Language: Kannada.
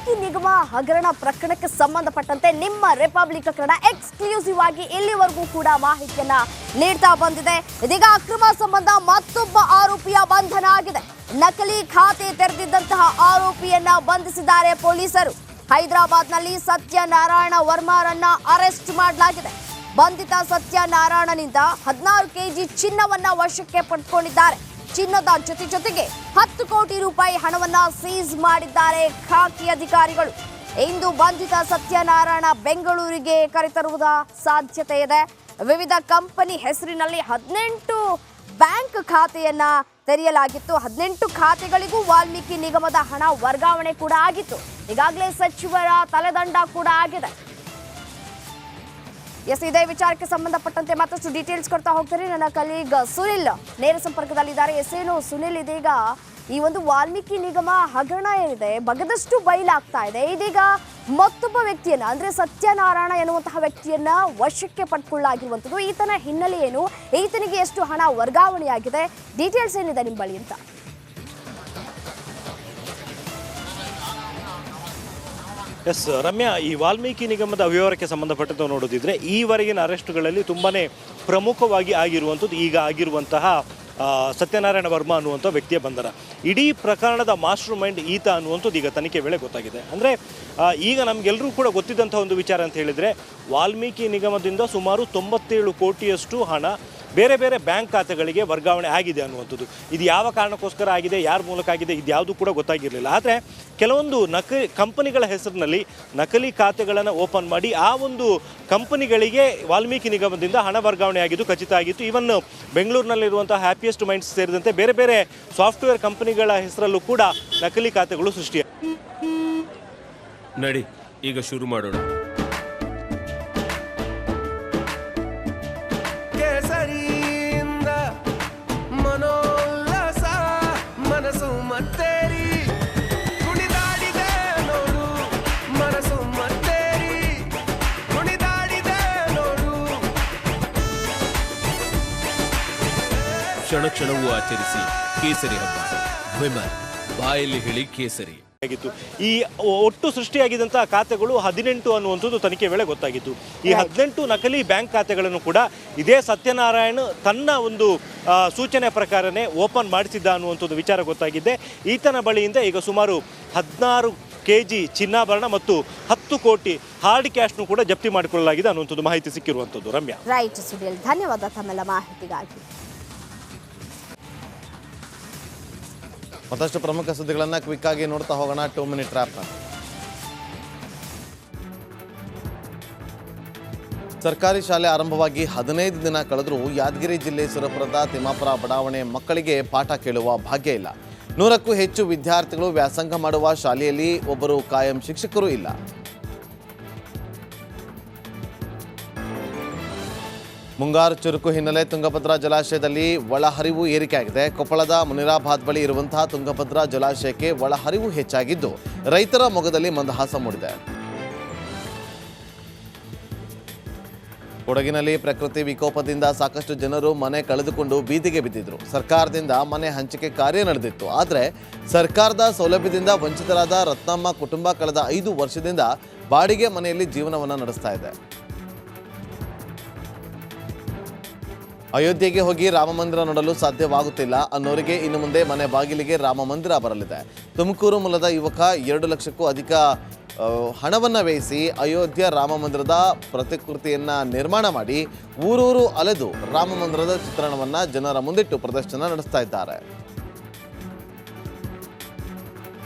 ವಾಲ್ಮೀಕಿ ನಿಗಮ ಹಗರಣ ಪ್ರಕರಣಕ್ಕೆ ಸಂಬಂಧಪಟ್ಟಂತೆ ನಿಮ್ಮ ರಿಪಬ್ಲಿಕ್ ಕನ್ನಡ ಎಕ್ಸ್ಕ್ಲೂಸಿವ್ ಆಗಿ ಇಲ್ಲಿವರೆಗೂ ಕೂಡ ಮಾಹಿತಿಯನ್ನ ನೀಡ್ತಾ ಬಂದಿದೆ. ಇದೀಗ ಅಕ್ರಮ ಸಂಬಂಧ ಮತ್ತೊಬ್ಬ ಆರೋಪಿಯ ಬಂಧನ ಆಗಿದೆ. ನಕಲಿ ಖಾತೆ ತೆರೆದಿದ್ದಂತಹ ಆರೋಪಿಯನ್ನ ಬಂಧಿಸಿದ್ದಾರೆ ಪೊಲೀಸರು. ಹೈದರಾಬಾದ್ನಲ್ಲಿ ಸತ್ಯನಾರಾಯಣ ವರ್ಮಾರನ್ನ ಅರೆಸ್ಟ್ ಮಾಡಲಾಗಿದೆ. ಬಂಧಿತ ಸತ್ಯನಾರಾಯಣನಿಂದ 16 ಕೆಜಿ ಚಿನ್ನವನ್ನ ವಶಕ್ಕೆ ಪಡೆದುಕೊಂಡಿದ್ದಾರೆ. ಚಿನ್ನದ ಜೊತೆಗೆ 10 ಕೋಟಿ ರೂಪಾಯಿ ಹಣವನ್ನ ಸೀಸ್ ಮಾಡಿದ್ದಾರೆ ಖಾಕಿ ಅಧಿಕಾರಿಗಳು. ಇಂದು ಬಂಧಿತ ಸತ್ಯನಾರಾಯಣ ಬೆಂಗಳೂರಿಗೆ ಕರೆತರುವುದ ಸಾಧ್ಯತೆ ಇದೆ. ವಿವಿಧ ಕಂಪನಿ ಹೆಸರಿನಲ್ಲಿ 18 ಬ್ಯಾಂಕ್ ಖಾತೆಯನ್ನ ತೆರೆಯಲಾಗಿತ್ತು. 18 ಖಾತೆಗಳಿಗೂ ವಾಲ್ಮೀಕಿ ನಿಗಮದ ಹಣ ವರ್ಗಾವಣೆ ಕೂಡ ಆಗಿತ್ತು. ಈಗಾಗಲೇ ಸಚಿವರ ತಲೆದಂಡ ಕೂಡ ಆಗಿದೆ. ಇದೇ ವಿಚಾರಕ್ಕೆ ಸಂಬಂಧಪಟ್ಟಂತೆ ಮತ್ತಷ್ಟು ಡೀಟೇಲ್ಸ್ ಕೊಡ್ತಾ ಹೋಗ್ತಾರೆ ನನ್ನ ಕಲೀಗ್ ಸುನಿಲ್ ನೇರ ಸಂಪರ್ಕದಲ್ಲಿದ್ದಾರೆ. ಏನು ಸುನಿಲ್, ಇದೀಗ ಈ ಒಂದು ವಾಲ್ಮೀಕಿ ನಿಗಮ ಹಗರಣ ಏನಿದೆ ಬಗದಷ್ಟು ಬಯಲಾಗ್ತಾ ಇದೆ. ಇದೀಗ ಮತ್ತೊಬ್ಬ ವ್ಯಕ್ತಿಯನ್ನ ಅಂದ್ರೆ ಸತ್ಯನಾರಾಯಣ ಎನ್ನುವಂತಹ ವ್ಯಕ್ತಿಯನ್ನ ವಶಕ್ಕೆ ಪಡ್ಕೊಳ್ಳಲಾಗಿರುವಂಥದ್ದು. ಈತನ ಹಿನ್ನೆಲೆ ಏನು, ಈತನಿಗೆ ಎಷ್ಟು ಹಣ ವರ್ಗಾವಣೆಯಾಗಿದೆ, ಡೀಟೇಲ್ಸ್ ಏನಿದೆ ನಿಮ್ಮ ಬಳಿ ಅಂತ? ಎಸ್ ರಮ್ಯಾ, ಈ ವಾಲ್ಮೀಕಿ ನಿಗಮದ ಅವ್ಯವಹಾರಕ್ಕೆ ಸಂಬಂಧಪಟ್ಟಂತೆ ನೋಡೋದಿದ್ರೆ ಈವರೆಗಿನ ಅರೆಸ್ಟ್ಗಳಲ್ಲಿ ತುಂಬಾನೇ ಪ್ರಮುಖವಾಗಿ ಆಗಿರುವಂಥದ್ದು ಈಗ ಆಗಿರುವಂತಹ ಸತ್ಯನಾರಾಯಣ ವರ್ಮಾ ಅನ್ನುವಂಥ ವ್ಯಕ್ತಿಯ ಬಂಧನ. ಇಡೀ ಪ್ರಕರಣದ ಮಾಸ್ಟರ್ ಮೈಂಡ್ ಈತ ಅನ್ನುವಂಥದ್ದು ಈಗ ತನಿಖೆ ವೇಳೆ ಗೊತ್ತಾಗಿದೆ. ಅಂದರೆ ಈಗ ನಮಗೆಲ್ಲರೂ ಕೂಡ ಗೊತ್ತಿದ್ದಂಥ ಒಂದು ವಿಚಾರ ಅಂತ ಹೇಳಿದರೆ, ವಾಲ್ಮೀಕಿ ನಿಗಮದಿಂದ ಸುಮಾರು 97 ಕೋಟಿಯಷ್ಟು ಹಣ ಬೇರೆ ಬೇರೆ ಬ್ಯಾಂಕ್ ಖಾತೆಗಳಿಗೆ ವರ್ಗಾವಣೆ ಆಗಿದೆ ಅನ್ನುವಂಥದ್ದು. ಇದು ಯಾವ ಕಾರಣಕ್ಕೋಸ್ಕರ ಆಗಿದೆ, ಯಾರ ಮೂಲಕ ಆಗಿದೆ, ಇದು ಯಾವುದೂ ಕೂಡ ಗೊತ್ತಾಗಿರಲಿಲ್ಲ. ಆದರೆ ಕೆಲವೊಂದು ಕಂಪನಿಗಳ ಹೆಸರಿನಲ್ಲಿ ನಕಲಿ ಖಾತೆಗಳನ್ನು ಓಪನ್ ಮಾಡಿ ಆ ಒಂದು ಕಂಪನಿಗಳಿಗೆ ವಾಲ್ಮೀಕಿ ನಿಗಮದಿಂದ ಹಣ ವರ್ಗಾವಣೆ ಆಗಿದ್ದು ಖಚಿತ ಆಗಿತ್ತು. ಇವನ್ ಬೆಂಗಳೂರಿನಲ್ಲಿರುವಂಥ ಹ್ಯಾಪಿಯೆಸ್ಟ್ ಮೈಂಡ್ಸ್ ಸೇರಿದಂತೆ ಬೇರೆ ಬೇರೆ ಸಾಫ್ಟ್ವೇರ್ ಕಂಪನಿಗಳ ಹೆಸರಲ್ಲೂ ಕೂಡ ನಕಲಿ ಖಾತೆಗಳು ಸೃಷ್ಟಿಯಾಗಿದೆ. ನಡಿ ಈಗ ಶುರು ಮಾಡೋಣ. ಕ್ಷಣ ಕ್ಷಣವೂ ಆಚರಿಸಿ ಕೇಸರಿ ಹಬ್ಬ. ವಿಮಲ್ ಬಾಯಲ್ಲಿ ಹೇಳಿ ಕೇಸರಿ ಆಗಿತ್ತು. ಈ ಒಟ್ಟು ಸೃಷ್ಟಿಯಾಗಿದ್ದಂತಹ ಖಾತೆಗಳು 18 ಅನ್ನುವಂಥದ್ದು ತನಿಖೆ ವೇಳೆ ಗೊತ್ತಾಗಿತ್ತು. ಈ 18 ನಕಲಿ ಬ್ಯಾಂಕ್ ಖಾತೆಗಳನ್ನು ಕೂಡ ಇದೇ ಸತ್ಯನಾರಾಯಣ್ ತನ್ನ ಒಂದು ಸೂಚನೆ ಪ್ರಕಾರನೇ ಓಪನ್ ಮಾಡಿಸಿದ್ದ ಅನ್ನುವಂಥದ್ದು ವಿಚಾರ ಗೊತ್ತಾಗಿದೆ. ಈತನ ಬಳಿಯಿಂದ ಈಗ ಸುಮಾರು 16 ಕೆಜಿ ಚಿನ್ನಾಭರಣ ಮತ್ತು 10 ಕೋಟಿ ಹಾರ್ಡ್ ಕ್ಯಾಶ್ನು ಕೂಡ ಜಪ್ತಿ ಮಾಡಿಕೊಳ್ಳಲಾಗಿದೆ ಅನ್ನುವಂಥದ್ದು ಮಾಹಿತಿ ಸಿಕ್ಕಿರುವಂಥದ್ದು. ರಮ್ಯಾ, ರೈಟ್ ಸುನಿಲ್, ಧನ್ಯವಾದ ತಮ್ಮೆಲ್ಲ ಮಾಹಿತಿಗಾಗಿ. ಮತ್ತಷ್ಟು ಪ್ರಮುಖ ಸುದ್ದಿಗಳನ್ನು ಕ್ವಿಕ್ ಆಗಿ ನೋಡ್ತಾ ಹೋಗೋಣ 2 ಮಿನಿಟ್ ರ್ಯಾಪ್. ಸರ್ಕಾರಿ ಶಾಲೆ ಆರಂಭವಾಗಿ 15 ದಿನ ಕಳೆದರೂ ಯಾದಗಿರಿ ಜಿಲ್ಲೆ ಸುರಪುರದ ತಿಮ್ಮಾಪುರ ಬಡಾವಣೆ ಮಕ್ಕಳಿಗೆ ಪಾಠ ಕೇಳುವ ಭಾಗ್ಯ ಇಲ್ಲ. 100ಕ್ಕೂ ಹೆಚ್ಚು ವಿದ್ಯಾರ್ಥಿಗಳು ವ್ಯಾಸಂಗ ಮಾಡುವ ಶಾಲೆಯಲ್ಲಿ ಒಬ್ಬರು ಕಾಯಂ ಶಿಕ್ಷಕರು ಇಲ್ಲ. ಮುಂಗಾರು ಚುರುಕು ಹಿನ್ನೆಲೆ ತುಂಗಭದ್ರಾ ಜಲಾಶಯದಲ್ಲಿ ಒಳಹರಿವು ಏರಿಕೆಯಾಗಿದೆ. ಕೊಪ್ಪಳದ ಮುನಿರಾಬಾದ್ ಬಳಿ ಇರುವಂತಹ ತುಂಗಭದ್ರಾ ಜಲಾಶಯಕ್ಕೆ ಒಳಹರಿವು ಹೆಚ್ಚಾಗಿದ್ದು ರೈತರ ಮೊಗದಲ್ಲಿ ಮಂದಹಾಸ ಮೂಡಿದೆ. ಕೊಡಗಿನಲ್ಲಿ ಪ್ರಕೃತಿ ವಿಕೋಪದಿಂದ ಸಾಕಷ್ಟು ಜನರು ಮನೆ ಕಳೆದುಕೊಂಡು ಬೀದಿಗೆ ಬಿದ್ದಿದ್ರು. ಸರ್ಕಾರದಿಂದ ಮನೆ ಹಂಚಿಕೆ ಕಾರ್ಯ ನಡೆದಿತ್ತು. ಆದರೆ ಸರ್ಕಾರದ ಸೌಲಭ್ಯದಿಂದ ವಂಚಿತರಾದ ರತ್ನಮ್ಮ ಕುಟುಂಬ ಕಳೆದ 5 ವರ್ಷದಿಂದ ಬಾಡಿಗೆ ಮನೆಯಲ್ಲಿ ಜೀವನವನ್ನು ನಡೆಸ್ತಾ ಇದೆ. ಅಯೋಧ್ಯೆಗೆ ಹೋಗಿ ರಾಮ ಮಂದಿರ ನೋಡಲು ಸಾಧ್ಯವಾಗುತ್ತಿಲ್ಲ ಅನ್ನೋರಿಗೆ ಇನ್ನು ಮುಂದೆ ಮನೆ ಬಾಗಿಲಿಗೆ ರಾಮ ಮಂದಿರ ಬರಲಿದೆ. ತುಮಕೂರು ಮೂಲದ ಯುವಕ 2 ಲಕ್ಷಕ್ಕೂ ಅಧಿಕ ಹಣವನ್ನು ವ್ಯಯಿಸಿ ಅಯೋಧ್ಯ ರಾಮ ಮಂದಿರದ ಪ್ರತಿಕೃತಿಯನ್ನು ನಿರ್ಮಾಣ ಮಾಡಿ ಊರೂರು ಅಲೆದು ರಾಮ ಮಂದಿರದ ಚಿತ್ರಣವನ್ನು ಜನರ ಮುಂದಿಟ್ಟು ಪ್ರದರ್ಶನ ನಡೆಸ್ತಾ ಇದ್ದಾರೆ.